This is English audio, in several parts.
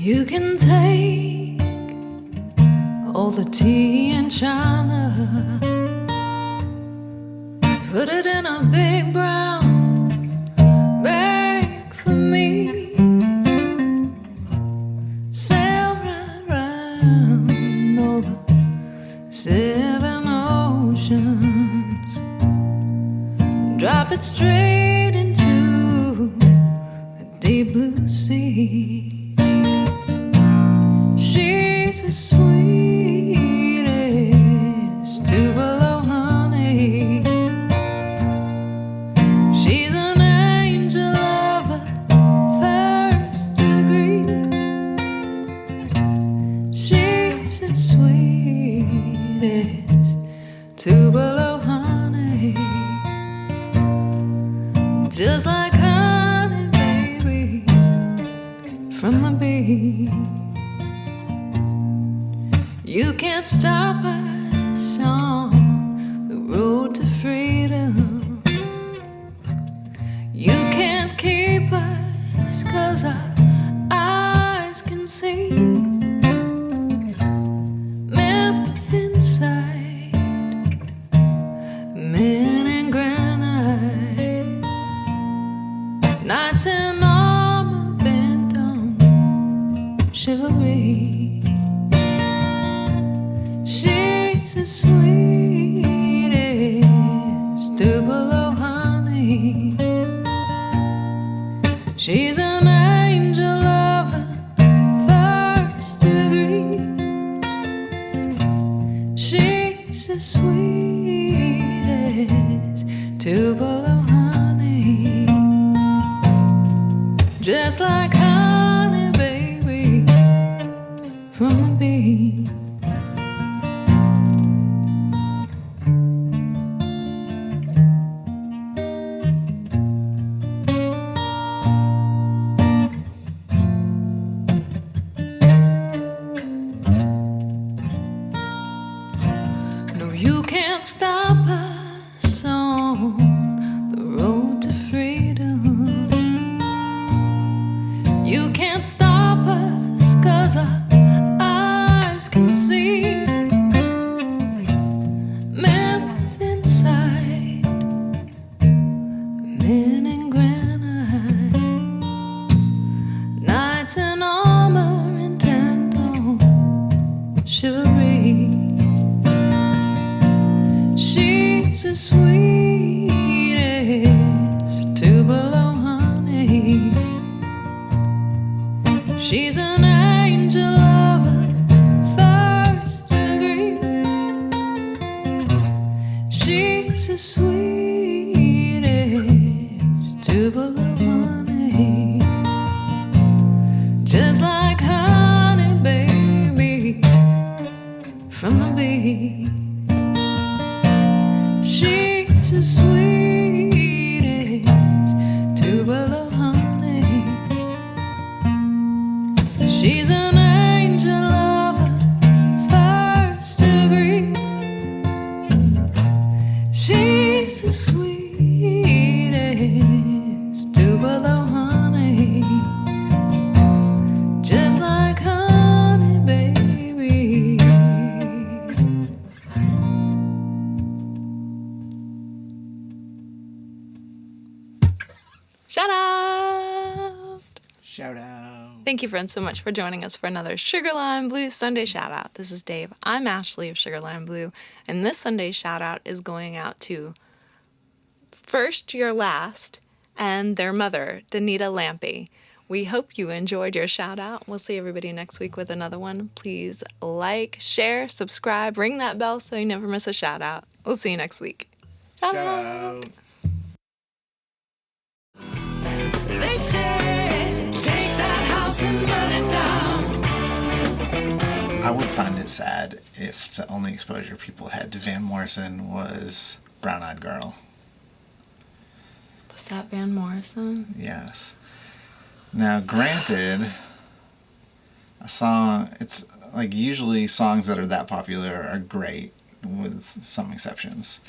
You can take all the tea in China, put it in a big brown bag for me, sail right round all the 7 oceans, drop it straight into the deep blue sea. She's as sweet as Tupelo honey. She's an angel of the first degree. She's as sweet as Tupelo honey. Just like honey, baby, from the bee. You can't stop us on the road to freedom. You can't keep us 'cause our eyes can see. Men within sight, men in granite, knights in armor bent on chivalry. She's as sweet as Tupelo honey. She's an angel of the first degree. She's as sweet as Tupelo honey. Just like honey, baby, from the bee. You can't stop us on the road to freedom. You can't stop us 'cause our eyes can see. Men within sight, men in granite, knights in armor intent on chivalry. She's as sweet as Tupelo honey. She's an angel of the first degree. She's as sweet as Tupelo honey. Just like honey, baby, from the bee. She's as sweet as Tupelo honey. She's an angel of the first degree. She's as sweet as Tupelo honey. Just like honey, baby. Shout out! Shout out. Thank you, friends, so much for joining us for another Sugar Lime Blues Sunday shout out. This is Dave. I'm Ashley of Sugar Lime Blue, and this Sunday shout out is going out to First Your Last and their mother, Danita Lampy. We hope you enjoyed your shout out. We'll see everybody next week with another one. Please like, share, subscribe, ring that bell so you never miss a shout out. We'll see you next week. Shout out. They said, take that house and burn it down. I would find it sad if the only exposure people had to Van Morrison was Brown Eyed Girl. Was that Van Morrison? Yes. Now, granted, a song, it's like usually songs that are that popular are great, with some exceptions.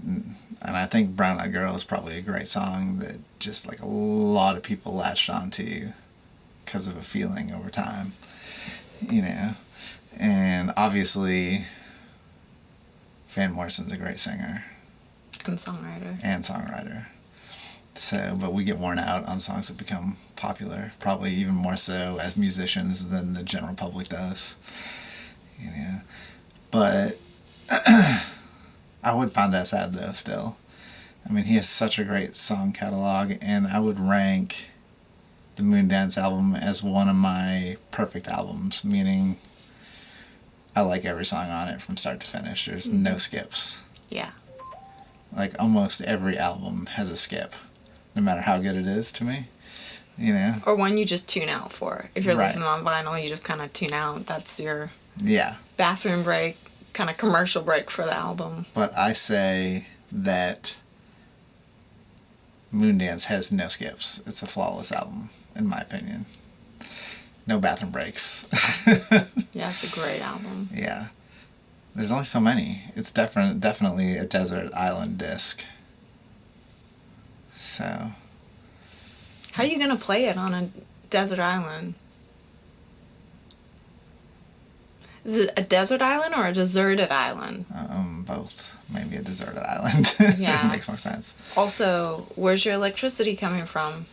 And I think Brown Eyed Girl is probably a great song that just like a lot of people latched onto because of a feeling over time, you know. And obviously, Van Morrison's a great singer. And songwriter. And songwriter. So, but we get worn out on songs that become popular, probably even more so as musicians than the general public does, you know. But I would find that sad, though, still. I mean, he has such a great song catalog, and I would rank the Moondance album as one of my perfect albums, meaning I like every song on it from start to finish. There's no skips. Yeah. Like, almost every album has a skip, no matter how good it is to me, you know? Or one you just tune out for. If you're Right. listening on vinyl, you just kind of tune out. That's your Yeah. bathroom break, kind of commercial break for the album. But I say that Moondance has no skips. It's a flawless album, in my opinion. No bathroom breaks. Yeah, it's a great album. Yeah. There's only so many. It's definitely a desert island disc. So, How are you going to play it on a desert island? Is it a desert island or a deserted island? both. Maybe a deserted island. Yeah. Makes more sense. Also, where's your electricity coming from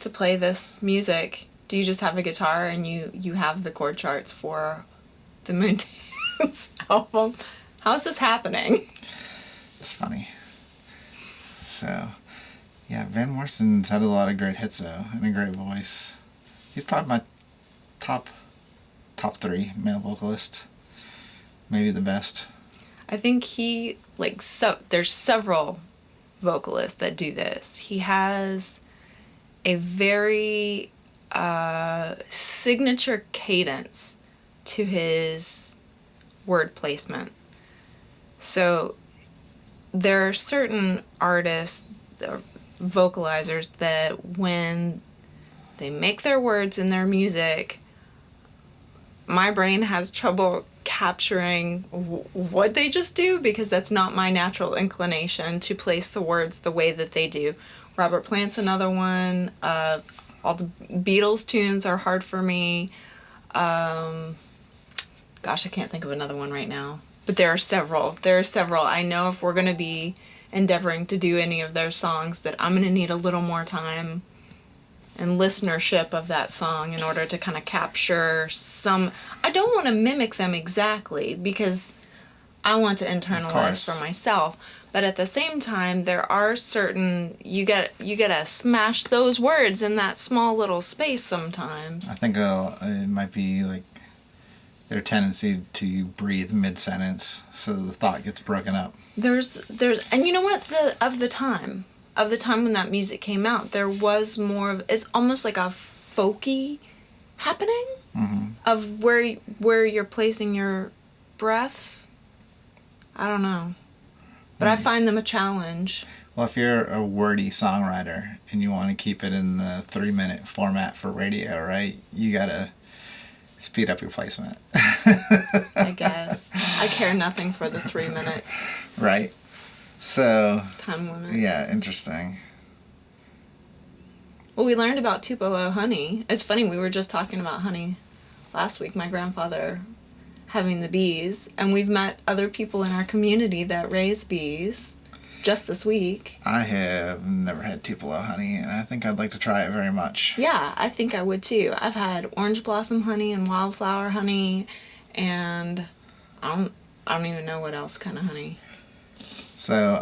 to play this music? Do you just have a guitar and you have the chord charts for the Moondance album? How is this happening? It's funny. So, yeah, Van Morrison's had a lot of great hits, though, and a great voice. He's probably my top 3 male vocalist. Maybe the best. I think he, there's several vocalists that do this. He has a very signature cadence to his word placement. So there are certain artists, vocalizers, that when they make their words in their music, my brain has trouble capturing what they just do, because that's not my natural inclination to place the words the way that they do. Robert Plant's another one. All the Beatles tunes are hard for me. Gosh, I can't think of another one right now. But there are several. I know if we're going to be endeavoring to do any of their songs that I'm going to need a little more time and listenership of that song in order to kind of capture some. I don't want to mimic them exactly, because I want to internalize for myself. But at the same time, there are certain, you gotta smash those words in that small little space sometimes. I think it might be like their tendency to breathe mid-sentence so the thought gets broken up. There's and you know what, of the time when that music came out, there was more of, it's almost like a folky happening of where you're placing your breaths. I don't know. But I find them a challenge. Well, if you're a wordy songwriter and you want to keep it in the 3-minute format for radio, right, you gotta speed up your placement. I guess. I care nothing for the 3-minute right? So, time limit. Yeah, interesting. Well, we learned about Tupelo honey. It's funny, we were just talking about honey last week, my grandfather having the bees, and we've met other people in our community that raise bees just this week. I have never had Tupelo honey, and I think I'd like to try it very much. Yeah, I think I would too. I've had orange blossom honey and wildflower honey, and I don't even know what else kind of honey. So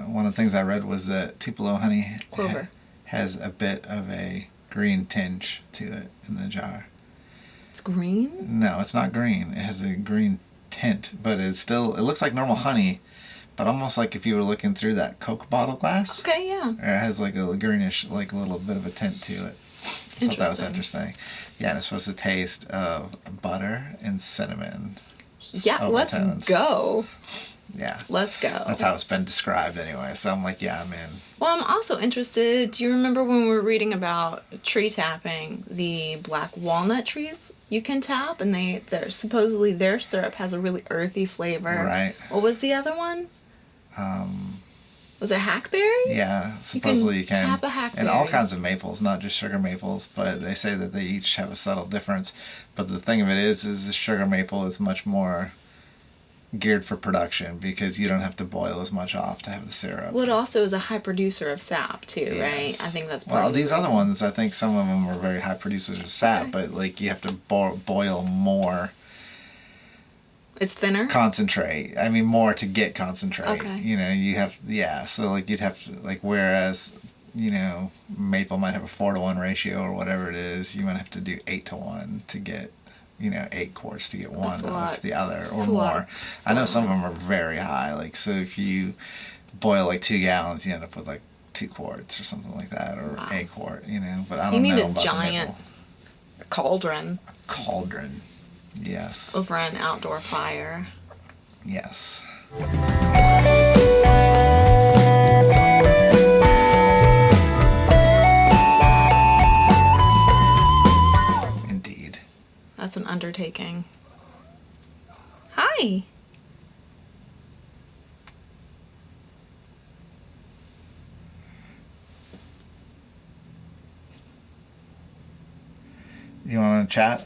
one of the things I read was that Tupelo honey Clover has a bit of a green tinge to it in the jar. It's green? No, it's not green. It has a green tint, but it looks like normal honey, but almost like if you were looking through that Coke bottle glass. Okay, yeah. It has like a greenish, like a little bit of a tint to it. I thought that was interesting. Yeah, and it's supposed to taste of butter and cinnamon. Yeah, let's go. Yeah. Let's go. That's how it's been described anyway. So I'm like, yeah, I'm in. Well, I'm also interested. Do you remember when we were reading about tree tapping, the black walnut trees you can tap, and they're supposedly their syrup has a really earthy flavor. Right. What was the other one? Was it hackberry? Yeah, supposedly you can. tap a hackberry. And all kinds of maples, not just sugar maples, but they say that they each have a subtle difference. But the thing of it is the sugar maple is much more geared for production because you don't have to boil as much off to have the syrup. Well, it also is a high producer of sap too, right? I think that's part of the these other reason. ones, I think some of them are very high producers of sap, Okay. but like you have to boil more It's thinner? concentrate. I mean, more to get concentrate. Okay. You know, you have, so like you'd have to, like, whereas, maple might have a 4-to-1 ratio or whatever it is, you might have to do 8-to-1 to get, 8 quarts to get one of the other or more. I know some of them are very high. Like, so if you boil like 2 gallons, you end up with like 2 quarts or something like that, or a quart, but I don't know about the giant maple. cauldron. Cauldron. Yes. Over an outdoor fire. Yes. Indeed. That's an undertaking. Hi. You want to chat?